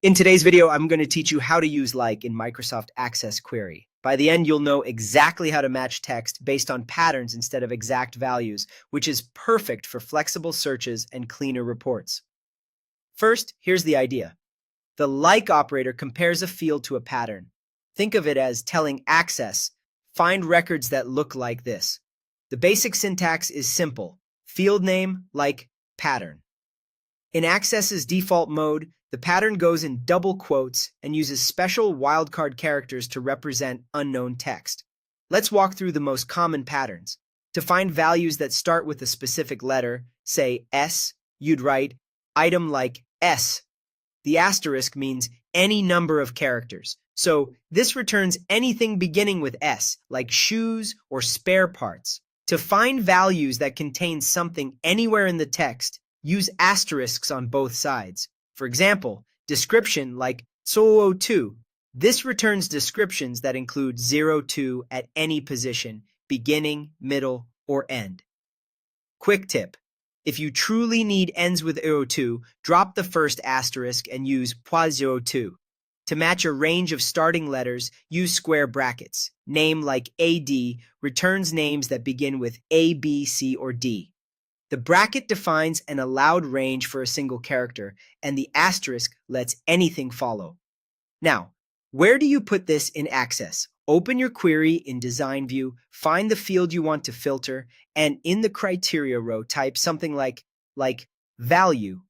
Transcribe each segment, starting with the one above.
In today's video, I'm going to teach you how to use like in Microsoft Access Query. By the end, you'll know exactly how to match text based on patterns instead of exact values, which is perfect for flexible searches and cleaner reports. First, here's the idea. The like operator compares a field to a pattern. Think of it as telling Access, find records that look like this. The basic syntax is simple. Field name, like, pattern. In Access's default mode, the pattern goes in double quotes and uses special wildcard characters to represent unknown text. Let's walk through the most common patterns. To find values that start with a specific letter, say S, you'd write item like S. The asterisk means any number of characters. So this returns anything beginning with S, like shoes or spare parts. To find values that contain something anywhere in the text, use asterisks on both sides. For example, description like 02. This returns descriptions that include 02 at any position, beginning, middle, or end. Quick tip. If you truly need ends with 02, drop the first asterisk and use .02. To match a range of starting letters, use square brackets. Name like AD returns names that begin with A, B, C, or D. The bracket defines an allowed range for a single character, and the asterisk lets anything follow. Now, where do you put this in Access? Open your query in Design View, find the field you want to filter, and in the criteria row, type something like value.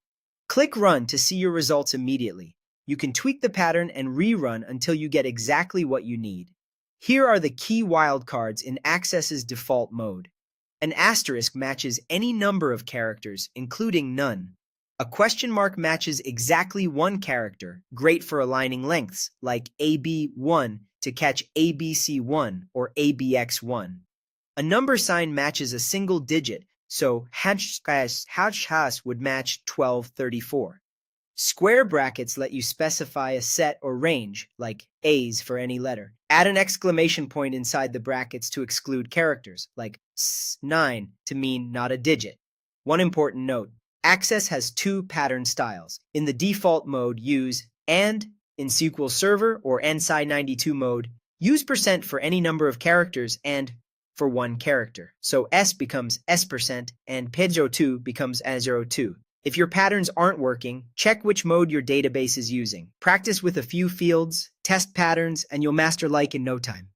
Click Run to see your results immediately. You can tweak the pattern and rerun until you get exactly what you need. Here are the key wildcards in Access's default mode. An asterisk matches any number of characters, including none. A question mark matches exactly one character, great for aligning lengths, like AB1 to catch ABC1 or ABX1. A number sign matches a single digit, so hash would match 1234. Square brackets let you specify a set or range, like A's for any letter. Add an exclamation point inside the brackets to exclude characters, like S9 to mean not a digit. One important note, Access has two pattern styles. In the default mode, use AND. In SQL Server or NSI92 mode, use % for any number of characters and for one character. So S becomes S% and PED02 becomes A02. If your patterns aren't working, check which mode your database is using. Practice with a few fields, test patterns, and you'll master like in no time.